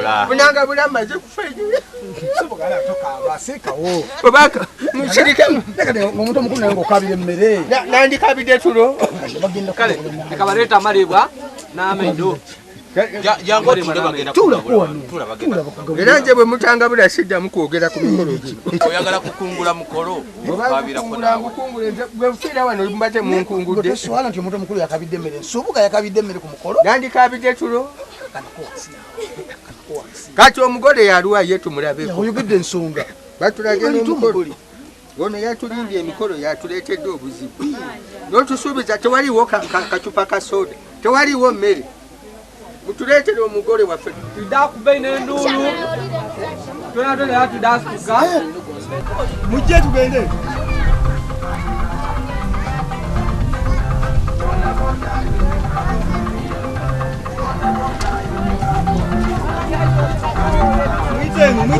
Bula. Bunanga bula maze kufeje. Sobogala toka Sekako. Babaka mushirike Nekade omuntu omukulu naye ng'okabira emmere. nandi kabide tulo. Bagenda Kale ekabaleta malibwa n'amendo. Jango tule bagenda tula bagenda. Era nje bwe mutanga bula sidda mukwogera ku mikolo gi. Oyagala kukungula mukolo. Babira kona. Mukungule bwe mfira wano mbate munkungudde. Swala nti omuntu omukulu yakabidde emmere. Nsubuga yakabidde emmere ku mukolo. Nandi kabide tulo. Kati omugole yaluwa ye tumulabe. Oyogedde ensonga. Batulage n'omukolo. Ono yatulimbye emikolo yatuleetedde obuzibu. N'otusuubiza tewaliwo kacupa ka soda. Tewaliwo mmere. Mutuleetere omugole waffe. Tudakube n'enduulu. Twena yatudasuka. Mujje tugende. Mwite.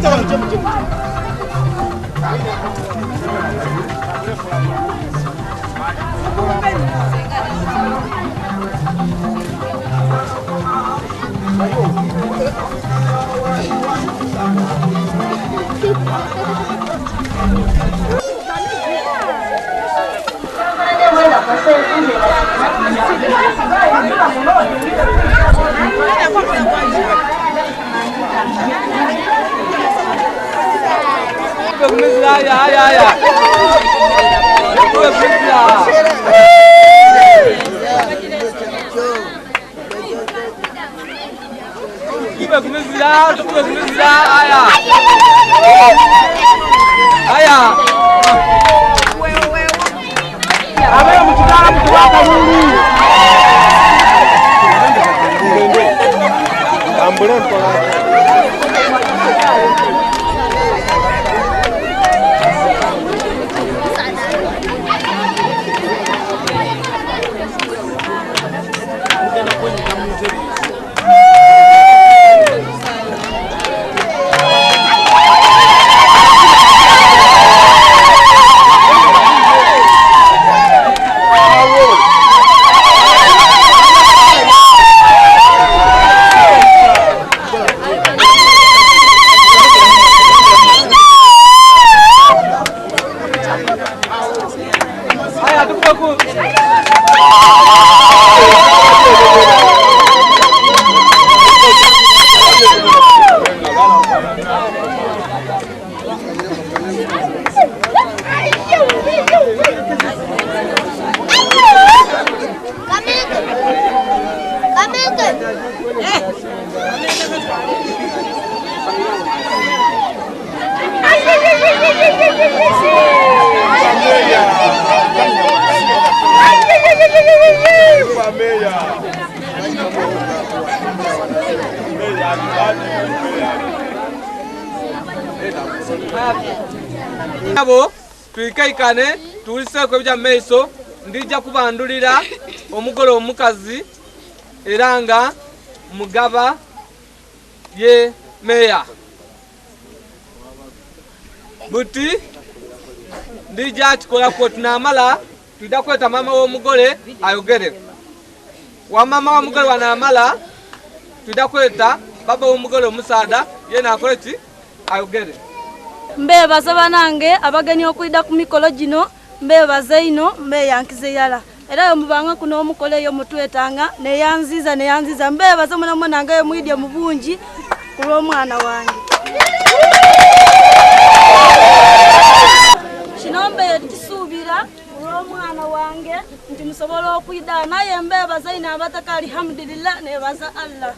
Abo tuikaikane tuliseko ebya meiso ndija kubandulira omugolo omukazi eranga mugaba ye meya buti ndija kikola ko tunamala tuida kweta mama w'omugole ayogere wa mama w'omugole wanamala tuida kweta baba w'omugole omusaada ye nakoleki ayogere. Mbebaza banange abageni okwida ku mikolo gino mbebaza ino mbeyankize yala era mubanga kuno omukolo eyo mutwetanga neyanziza mbebaza mwana mwanange mwidye mubungi kulw'omwana wange kinombe kisuubira kulw'omwana wange nti musobola okwida naye mbebaza ino abataka alhamdulillah nebaza Allah.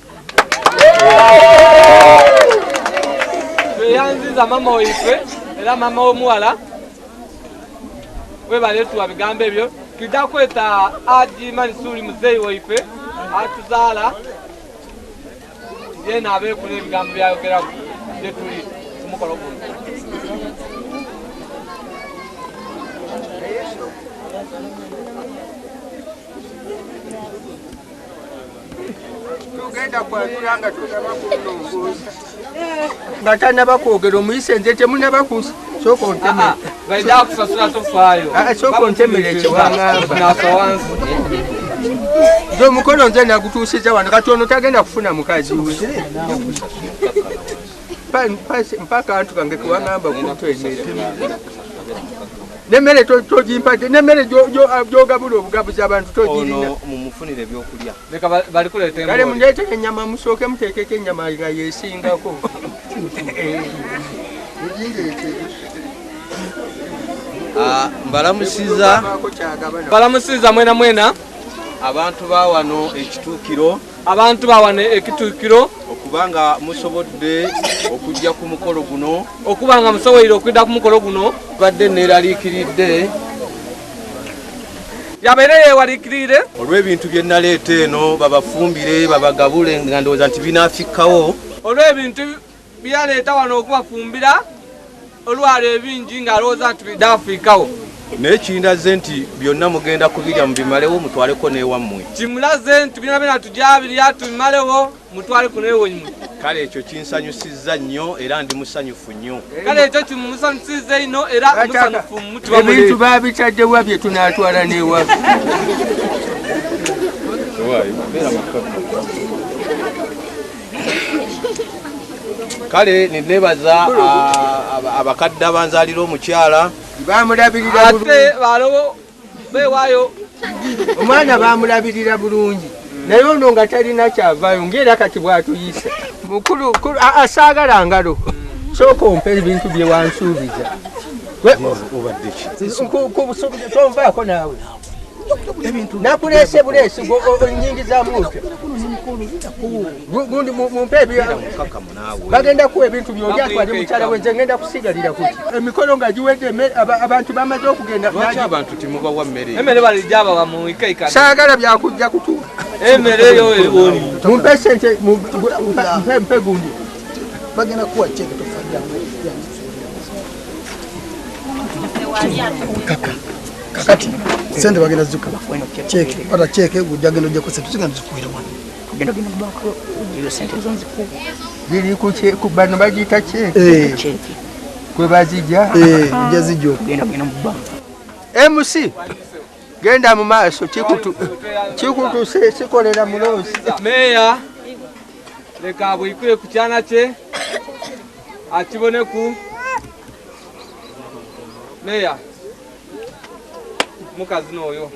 Yanziza mama oife era mama omuwala webaletu abigambo ebyo tuda kweta Hajj Manisur Mzee oife atuzala yena abekula ebigambo byayogera gye tuli kumukolo guno. Tugenda kwatulanga tunabakulongoza batana bakwogera omuyise nze temunabakusa soko ntemere baida kusasula tofaayo soko ntemere ekiwangamba nasawansi nze omukolo nze nagutuusiza wano kati ono tagenda kufuna mukazi we mpaka antu kange kuwangamba kutwemere nemmere togimpate nemmere gyogabula obugabuzi abantu togirina mumufunire ebyokulya leka balikuleeta kale mundeetere ennyama musooke muteekeko ennyama nga yeesingako mbalamusiza mwena abantu bawano ekituukiro okubanga musobodde okujja ku mukolo guno okubanga musoboire okudda ku mukolo guno badde neeraliikiridde yabeere yeewaliikirire olw'ebintu bye naleeta eno babafumbire babagabule nga ndowooza nti binaafikkawo olw'ebintu byaleeta wano okubafumbira olwala ebingi ng'alowooza nti bidaafiikawo naye kindaze nti byonna mugenda kubirya mubimalewo mutwaleko n'ewammwe kimulaze nti byonna tujabirya tubimalewo mutwaleko n'ewammwe kale ekyo kinsanyusizza nnyo era ndi musanyufu nnyo kale ekyo kimusanyusizza nnyo era musanyufu mutima ebintu babitaddewa bye tunaatwala n'ewaffe kale nenebaza abakadde abanzalira omukyala bamulabirira ate balowo bewaayo omwana bamulabirira bulungi naye ono nga talina kyavaayo ngaera kati bwatuyisa mukulu asaagala ngalo sooka ompa ebintu bye wansuubiza tonvaako naawe nakuleese buleesi onyingizamu otya gundi mumpe bagenda kuwa ebintu byoli atwali mukyala wenze ngenda kusigalira kuti emikolo nga giwedde abantu bamaze okugenda abantu timubawa mmere emmere balijabawa mu ikaika saagala byakujja kutuuka emmere eyo eriwoni mumpe sente mpe gundi bagenda kuwa cheke tofanya kakati sente bagenda zikala cheke pata cheke gujagenda ojja kusente tugenda zikuira wano genda mbako iyo sente zonzi ziri ku bano bagiyita cheke kwe bazijja ojja zijja genda mubba MC genda mu maaso kikutu sikolera muloozi meya leka abwikule ku kyana kye akiboneku meya mukazi n'oyo